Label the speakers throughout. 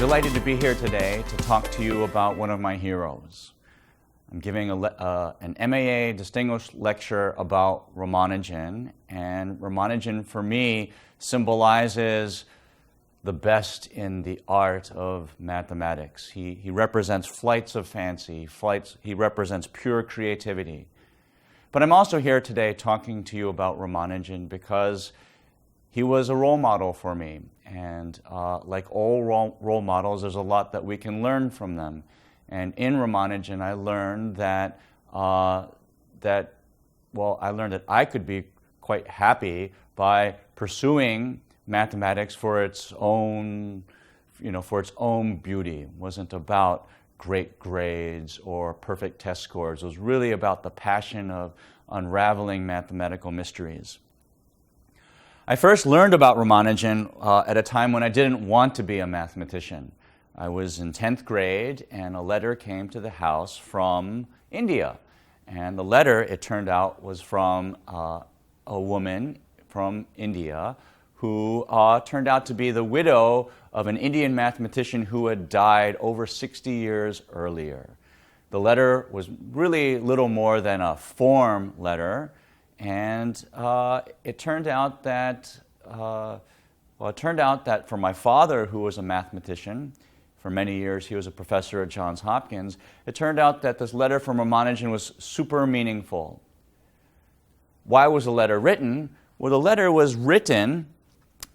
Speaker 1: Delighted to be here today to talk to you about one of my heroes. I'm giving an MAA Distinguished Lecture about Ramanujan, and Ramanujan for me symbolizes the best in the art of mathematics. He represents flights of fancy, he represents pure creativity. But I'm also here today talking to you about Ramanujan because he was a role model for me. And like all role models, there's a lot that we can learn from them. And in Ramanujan, I learned that, I learned that I could be quite happy by pursuing mathematics for its own, for its own beauty. It wasn't about great grades or perfect test scores. It was really about the passion of unraveling mathematical mysteries. I first learned about Ramanujan at a time when I didn't want to be a mathematician. I was in 10th grade and a letter came to the house from India. And the letter, it turned out, was from a woman from India who turned out to be the widow of an Indian mathematician who had died over 60 years earlier. The letter was really little more than a form letter. And it turned out that for my father, who was a mathematician, for many years he was a professor at Johns Hopkins, it turned out that this letter from Ramanujan was super meaningful. Why was the letter written? Well, the letter was written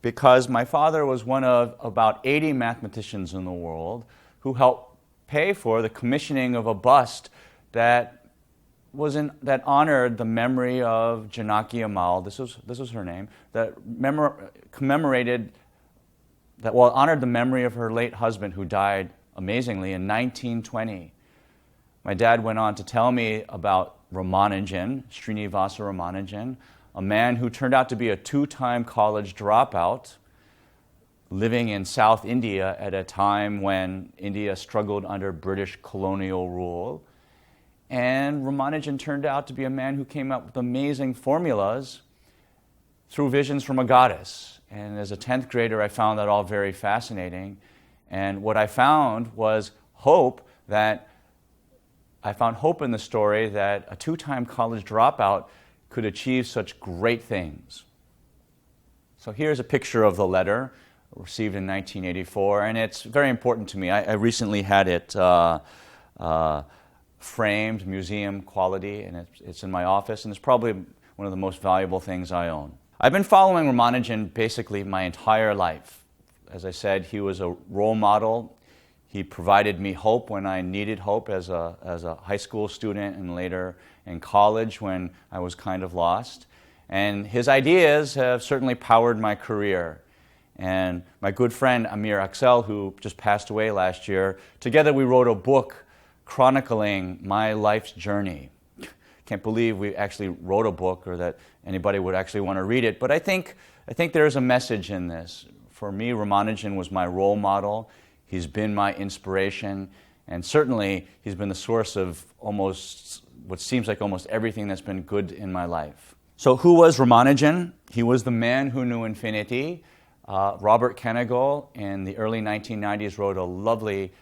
Speaker 1: because my father was one of about 80 mathematicians in the world who helped pay for the commissioning of a bust that honored the memory of Janaki Ammal, this was her name, that honored the memory of her late husband who died amazingly in 1920. My dad went on to tell me about Ramanujan, Srinivasa Ramanujan, a man who turned out to be a 2-time college dropout, living in South India at a time when India struggled under British colonial rule. And Ramanujan turned out to be a man who came up with amazing formulas through visions from a goddess. And as a 10th grader, I found that all very fascinating. And what I found was I found hope in the story that a 2-time college dropout could achieve such great things. So here's a picture of the letter received in 1984, and it's very important to me. I recently had it framed, museum quality, and it's in my office, and it's probably one of the most valuable things I own. I've been following Ramanujan basically my entire life. As I said, he was a role model. He provided me hope when I needed hope as a high school student and later in college when I was kind of lost. And his ideas have certainly powered my career. And my good friend Amir Axel, who just passed away last year, together we wrote a book chronicling my life's journey. Can't believe we actually wrote a book or that anybody would actually want to read it, but I think there's a message in this. For me, Ramanujan was my role model. He's been my inspiration, and certainly he's been the source of almost what seems like almost everything that's been good in my life. So who was Ramanujan? He was the man who knew infinity. Robert Kenagol in the early 1990s wrote a lovely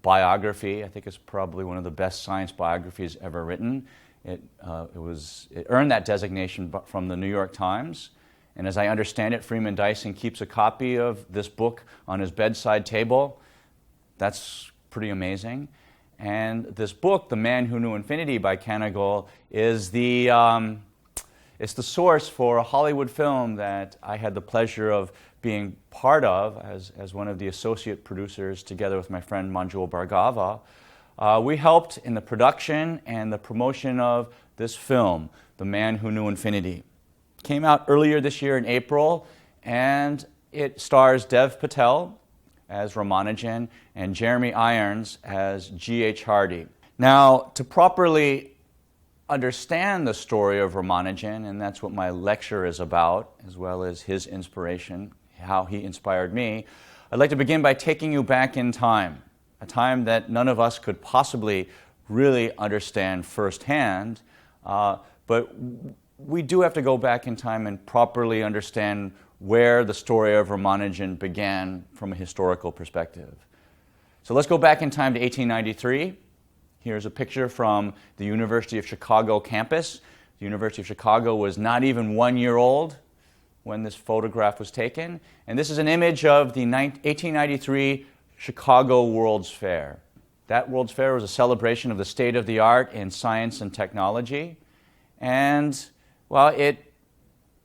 Speaker 1: biography. I think it's probably one of the best science biographies ever written. It earned that designation from the New York Times. And as I understand it, Freeman Dyson keeps a copy of this book on his bedside table. That's pretty amazing. And this book, The Man Who Knew Infinity by Kenagol, is it's the source for a Hollywood film that I had the pleasure of being part of as one of the associate producers together with my friend Manjul Bhargava. We helped in the production and the promotion of this film, The Man Who Knew Infinity. It came out earlier this year in April, and it stars Dev Patel as Ramanujan and Jeremy Irons as G.H. Hardy. Now, to properly understand the story of Ramanujan, and that's what my lecture is about, as well as his inspiration, how he inspired me, I'd like to begin by taking you back in time, a time that none of us could possibly really understand firsthand, but we do have to go back in time and properly understand where the story of Ramanujan began from a historical perspective. So let's go back in time to 1893. Here's a picture from the University of Chicago campus. The University of Chicago was not even 1 year old when this photograph was taken. And this is an image of the 1893 Chicago World's Fair. That World's Fair was a celebration of the state of the art in science and technology. And, well,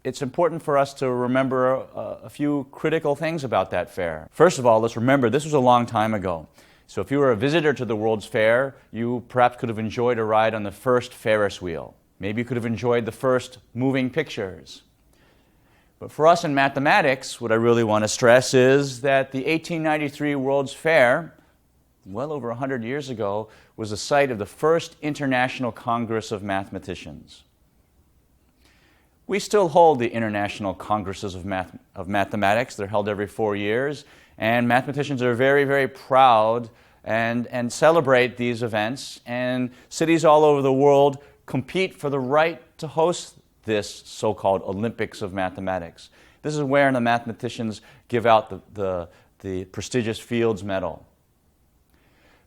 Speaker 1: it's important for us to remember a few critical things about that fair. First of all, let's remember this was a long time ago. So if you were a visitor to the World's Fair, you perhaps could have enjoyed a ride on the first Ferris wheel. Maybe you could have enjoyed the first moving pictures. But for us in mathematics, what I really want to stress is that the 1893 World's Fair, well over 100 years ago, was the site of the first International Congress of Mathematicians. We still hold the International Congresses of Mathematics. They're held every 4 years. And mathematicians are very, very proud and celebrate these events. And cities all over the world compete for the right to host this so-called Olympics of Mathematics. This is where the mathematicians give out the prestigious Fields Medal.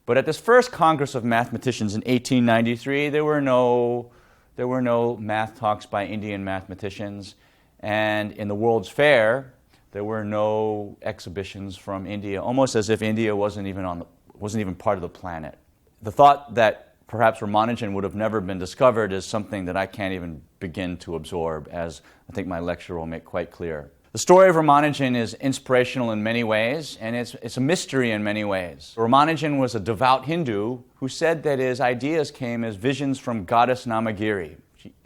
Speaker 1: But at this first Congress of Mathematicians in 1893, there were no math talks by Indian mathematicians. And in the World's Fair, there were no exhibitions from India, almost as if India wasn't even part of the planet. The thought that perhaps Ramanujan would have never been discovered is something that I can't even begin to absorb, as I think my lecture will make quite clear. The story of Ramanujan is inspirational in many ways, and it's a mystery in many ways. Ramanujan was a devout Hindu who said that his ideas came as visions from goddess Namagiri.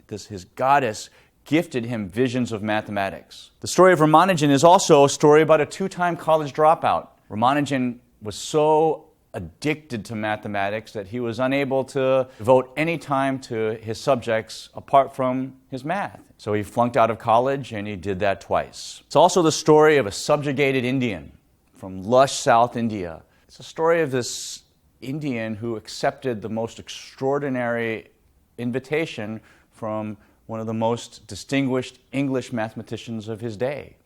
Speaker 1: His goddess gifted him visions of mathematics. The story of Ramanujan is also a story about a 2-time college dropout. Ramanujan was so addicted to mathematics that he was unable to devote any time to his subjects apart from his math. So he flunked out of college, and he did that twice. It's also the story of a subjugated Indian from lush South India. It's a story of this Indian who accepted the most extraordinary invitation from one of the most distinguished English mathematicians of his day.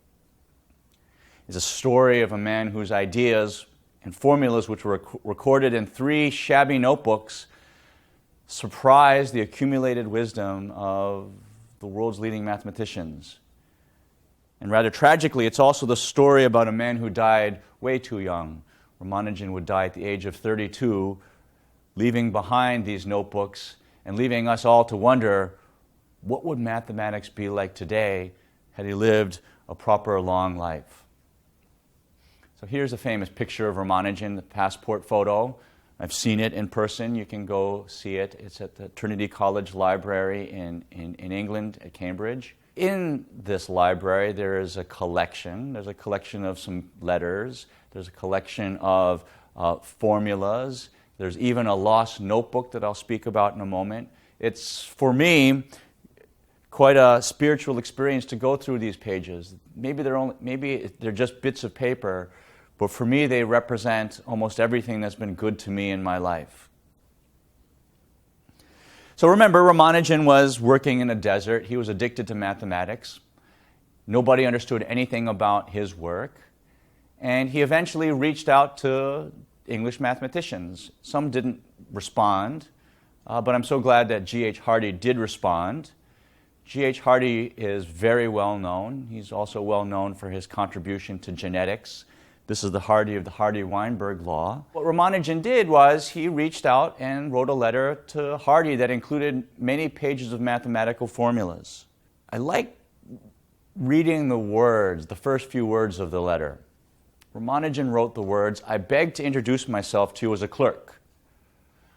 Speaker 1: It's a story of a man whose ideas and formulas, which were recorded in 3 shabby notebooks, surprised the accumulated wisdom of the world's leading mathematicians. And rather tragically, it's also the story about a man who died way too young. Ramanujan would die at the age of 32, leaving behind these notebooks and leaving us all to wonder, what would mathematics be like today had he lived a proper long life? So here's a famous picture of Ramanujan, the passport photo. I've seen it in person. You can go see it. It's at the Trinity College Library in England at Cambridge. In this library, there is a collection. There's a collection of some letters. There's a collection of formulas. There's even a lost notebook that I'll speak about in a moment. It's, for me, quite a spiritual experience to go through these pages. Maybe they're just bits of paper, but for me they represent almost everything that's been good to me in my life. So remember, Ramanujan was working in a desert. He was addicted to mathematics. Nobody understood anything about his work. And he eventually reached out to English mathematicians. Some didn't respond, but I'm so glad that G.H. Hardy did respond. G.H. Hardy is very well known. He's also well known for his contribution to genetics. This is the Hardy of the Hardy-Weinberg law. What Ramanujan did was he reached out and wrote a letter to Hardy that included many pages of mathematical formulas. I like reading the words, the first few words of the letter. Ramanujan wrote the words, "I beg to introduce myself to you as a clerk.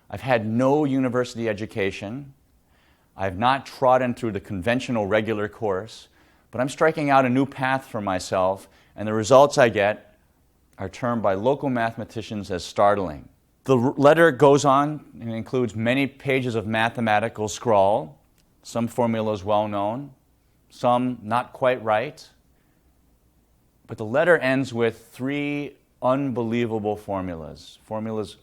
Speaker 1: I've had no university education. I've not trodden through the conventional regular course, but I'm striking out a new path for myself, and the results I get are termed by local mathematicians as startling." The letter goes on and includes many pages of mathematical scrawl, some formulas well known, some not quite right. But the letter ends with 3 unbelievable formulas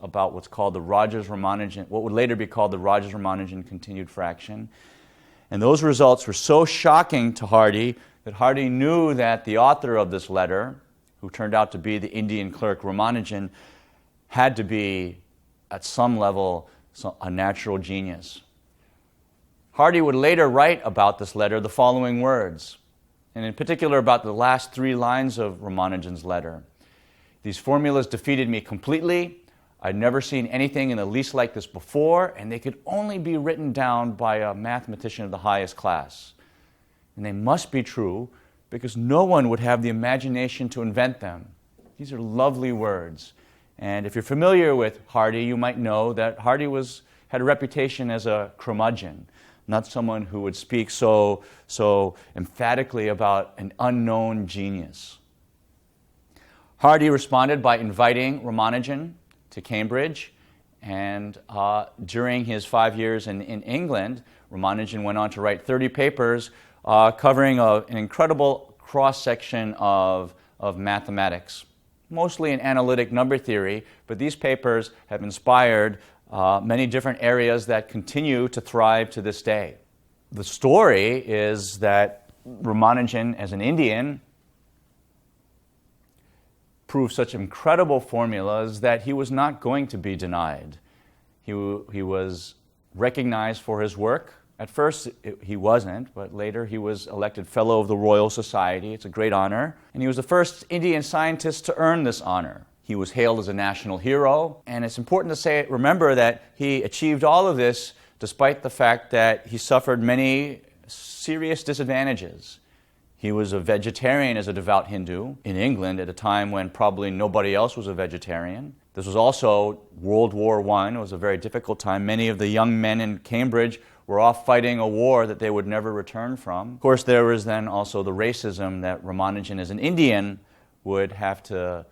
Speaker 1: about what's called the Rogers-Ramanujan, what would later be called the Rogers-Ramanujan continued fraction. And those results were so shocking to Hardy that Hardy knew that the author of this letter, who turned out to be the Indian clerk Ramanujan, had to be, at some level, a natural genius. Hardy would later write about this letter the following words, and in particular about the last 3 lines of Ramanujan's letter. These formulas defeated me completely. I'd never seen anything in the least like this before, and they could only be written down by a mathematician of the highest class. And they must be true because no one would have the imagination to invent them. These are lovely words. And if you're familiar with Hardy, you might know that Hardy had a reputation as a curmudgeon, not someone who would speak so emphatically about an unknown genius. Hardy responded by inviting Ramanujan to Cambridge, and during his 5 years in England, Ramanujan went on to write 30 papers covering an incredible cross-section of mathematics, mostly in analytic number theory, but these papers have inspired many different areas that continue to thrive to this day. The story is that Ramanujan, as an Indian, proved such incredible formulas that he was not going to be denied. He was recognized for his work. At first, he wasn't, but later he was elected Fellow of the Royal Society. It's a great honor. And he was the first Indian scientist to earn this honor. He was hailed as a national hero, and it's important to remember that he achieved all of this despite the fact that he suffered many serious disadvantages. He was a vegetarian as a devout Hindu in England at a time when probably nobody else was a vegetarian. This was also World War I. It was a very difficult time. Many of the young men in Cambridge were off fighting a war that they would never return from. Of course, there was then also the racism that Ramanujan as an Indian would have to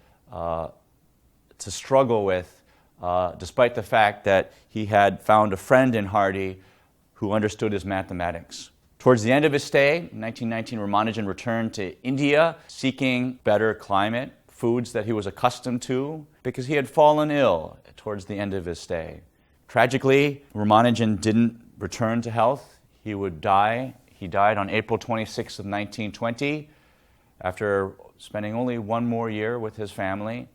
Speaker 1: struggle with, despite the fact that he had found a friend in Hardy who understood his mathematics. Towards the end of his stay, in 1919, Ramanujan returned to India seeking better climate, foods that he was accustomed to, because he had fallen ill towards the end of his stay. Tragically, Ramanujan didn't return to health. He would die. He died on April 26th of 1920 after spending only 1 more year with his family.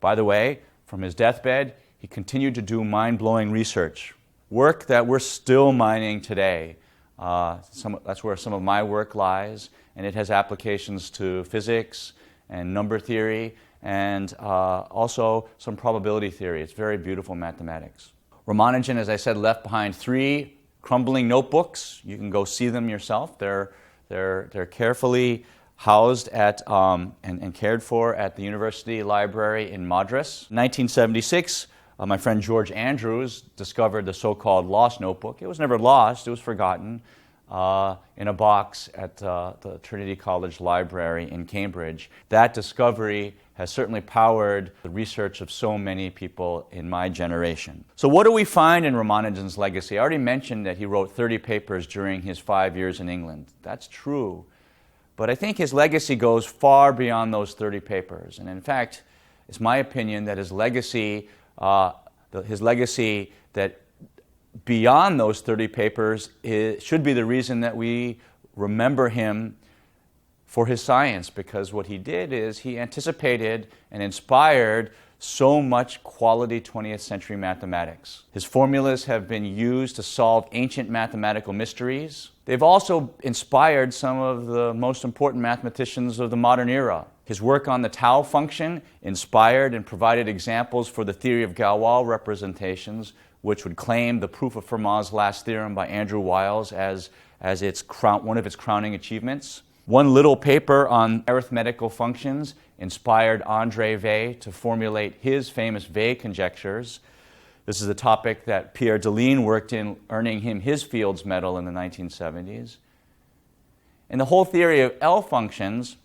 Speaker 1: By the way, from his deathbed, he continued to do mind-blowing research, work that we're still mining today. That's where some of my work lies, and it has applications to physics and number theory and also some probability theory. It's very beautiful mathematics. Ramanujan, as I said, left behind 3 crumbling notebooks. You can go see them yourself. They're carefully housed at and cared for at the University Library in Madras. In 1976, my friend George Andrews discovered the so-called lost notebook. It was never lost, it was forgotten in a box at the Trinity College Library in Cambridge. That discovery has certainly powered the research of so many people in my generation. So what do we find in Ramanujan's legacy? I already mentioned that he wrote 30 papers during his 5 years in England. That's true. But I think his legacy goes far beyond those 30 papers. And in fact, it's my opinion that his legacy that beyond those 30 papers should be the reason that we remember him for his science, because what he did is he anticipated and inspired so much quality 20th century mathematics. His formulas have been used to solve ancient mathematical mysteries. They've also inspired some of the most important mathematicians of the modern era. His work on the tau function inspired and provided examples for the theory of Galois representations, which would claim the proof of Fermat's last theorem by Andrew Wiles as one of its crowning achievements. One little paper on arithmetical functions inspired André Weil to formulate his famous Weil conjectures. This is a topic that Pierre Deligne worked in, earning him his Fields Medal in the 1970s. And the whole theory of L functions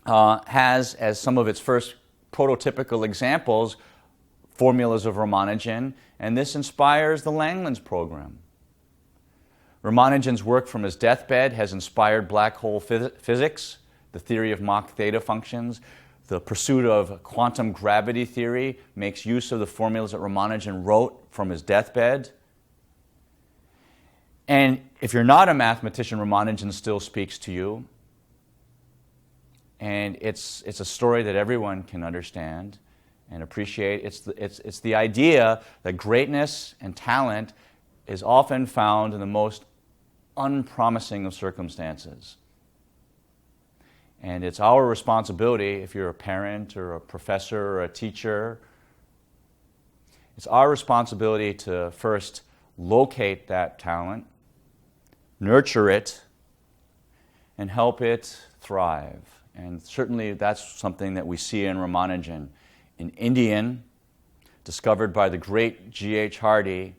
Speaker 1: has, as some of its first prototypical examples, formulas of Ramanujan, and this inspires the Langlands program. Ramanujan's work from his deathbed has inspired black hole physics, the theory of Mach theta functions. The pursuit of quantum gravity theory makes use of the formulas that Ramanujan wrote from his deathbed. And if you're not a mathematician, Ramanujan still speaks to you. And it's a story that everyone can understand. and appreciate. It's the idea that greatness and talent is often found in the most unpromising of circumstances. And it's our responsibility, if you're a parent or a professor or a teacher, it's our responsibility to first locate that talent, nurture it, and help it thrive. And certainly that's something that we see in Ramanujan, an Indian discovered by the great G.H. Hardy,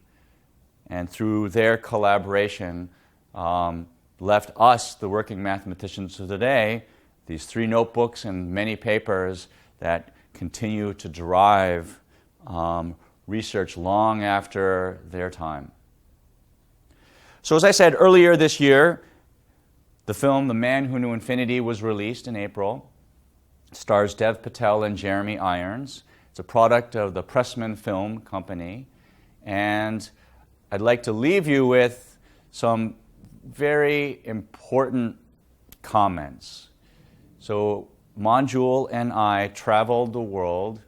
Speaker 1: and through their collaboration left us, the working mathematicians of today, these 3 notebooks and many papers that continue to drive research long after their time. So as I said earlier this year, the film The Man Who Knew Infinity was released in April. It stars Dev Patel and Jeremy Irons. It's a product of the Pressman Film Company. And I'd like to leave you with some very important comments. So Manjul and I traveled the world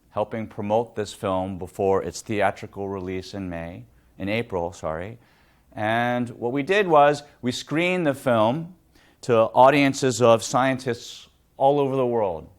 Speaker 1: helping promote this film before its theatrical release in April. And what we did was we screened the film to audiences of scientists all over the world.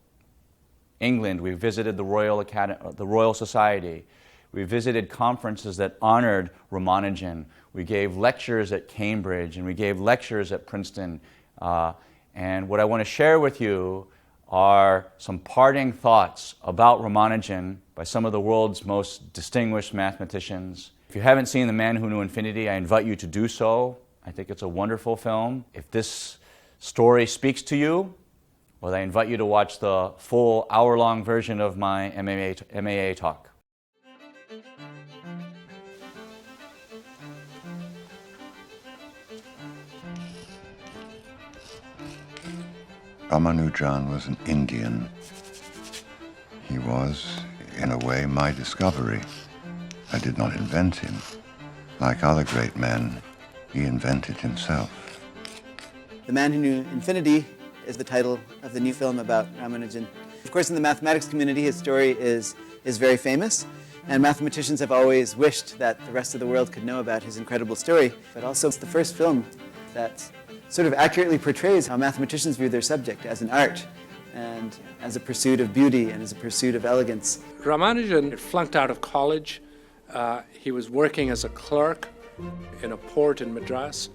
Speaker 1: England, we visited the Royal Society. We visited conferences that honored Ramanujan. We gave lectures at Cambridge, and we gave lectures at Princeton. And what I want to share with you are some parting thoughts about Ramanujan by some of the world's most distinguished mathematicians. If you haven't seen The Man Who Knew Infinity, I invite you to do so. I think it's a wonderful film. If this story speaks to you, well, I invite you to watch the full hour-long version of my MAA talk.
Speaker 2: Ramanujan was an Indian. He was, in a way, my discovery. I did not invent him. Like other great men, he invented himself.
Speaker 3: The Man Who Knew Infinity is the title of the new film about Ramanujan. Of course, in the mathematics community, his story is very famous, and mathematicians have always wished that the rest of the world could know about his incredible story. But also, it's the first film that sort of accurately portrays how mathematicians view their subject as an art and as a pursuit of beauty and as a pursuit of elegance.
Speaker 4: Ramanujan had flunked out of college. He was working as a clerk in a port in Madras,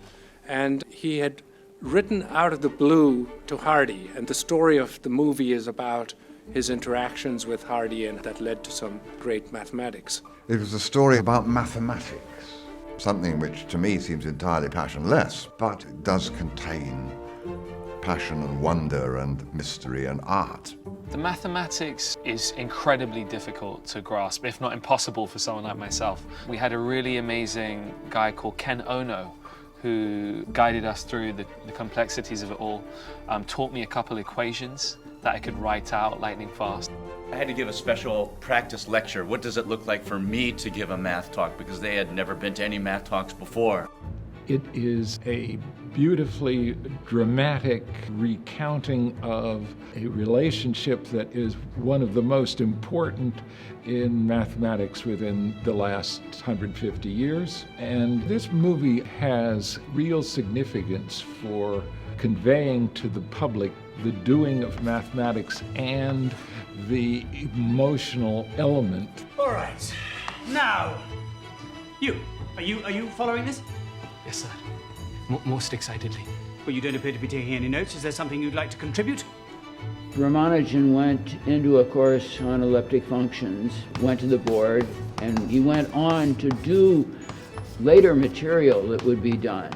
Speaker 4: and he had written out of the blue to Hardy, and the story of the movie is about his interactions with Hardy, and that led to some great mathematics.
Speaker 2: It was a story about mathematics, something which to me seems entirely passionless, but it does contain passion and wonder and mystery and art.
Speaker 5: The mathematics is incredibly difficult to grasp, if not impossible for someone like myself. We had a really amazing guy called Ken Ono who guided us through the complexities of it all, taught me a couple equations that I could write out lightning fast.
Speaker 1: I had to give a special practice lecture. What does it look like for me to give a math talk? Because they had never been to any math talks before.
Speaker 6: It is a beautifully dramatic recounting of a relationship that is one of the most important in mathematics within the last 150 years. And this movie has real significance for conveying to the public the doing of mathematics and the emotional element.
Speaker 7: All right, now, are you following this?
Speaker 5: Yes, sir. Most excitedly.
Speaker 7: Well, you don't appear to be taking any notes. Is there something you'd like to contribute?
Speaker 8: Ramanujan went into a course on elliptic functions, went to the board, and he went on to do later material that would be done.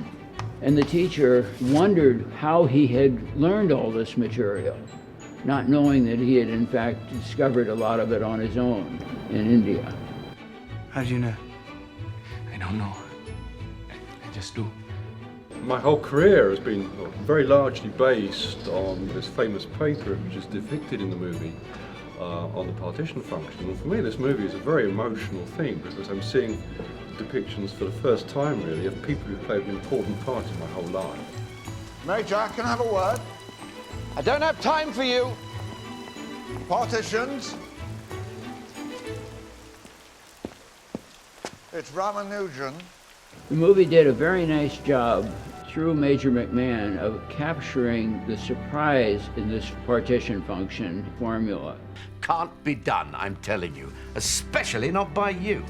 Speaker 8: And the teacher wondered how he had learned all this material, not knowing that he had in fact discovered a lot of it on his own in India.
Speaker 7: How do you know?
Speaker 5: I don't know. I just do.
Speaker 9: My whole career has been very largely based on this famous paper which is depicted in the movie on the partition function. And for me this movie is a very emotional thing because I'm seeing depictions for the first time really of people who played an important part in my whole life.
Speaker 2: Major, can I have a word?
Speaker 10: I don't have time for you.
Speaker 2: Partitions.
Speaker 10: It's Ramanujan.
Speaker 8: The movie did a very nice job through Major McMahon of capturing the surprise in this partition function formula.
Speaker 11: Can't be done, I'm telling you, especially not by you.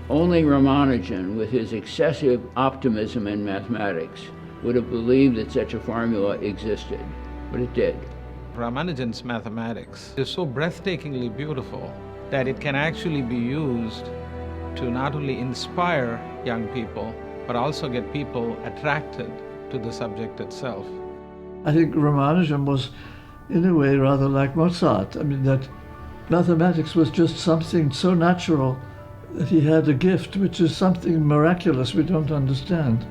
Speaker 8: Only Ramanujan, with his excessive optimism in mathematics, would have believed that such a formula existed, but it did.
Speaker 12: Ramanujan's mathematics is so breathtakingly beautiful that it can actually be used to not only inspire young people, but also get people attracted to the subject itself.
Speaker 13: I think Ramanujan was, in a way, rather like Mozart. I mean, that mathematics was just something so natural that he had a gift which is something miraculous we don't understand.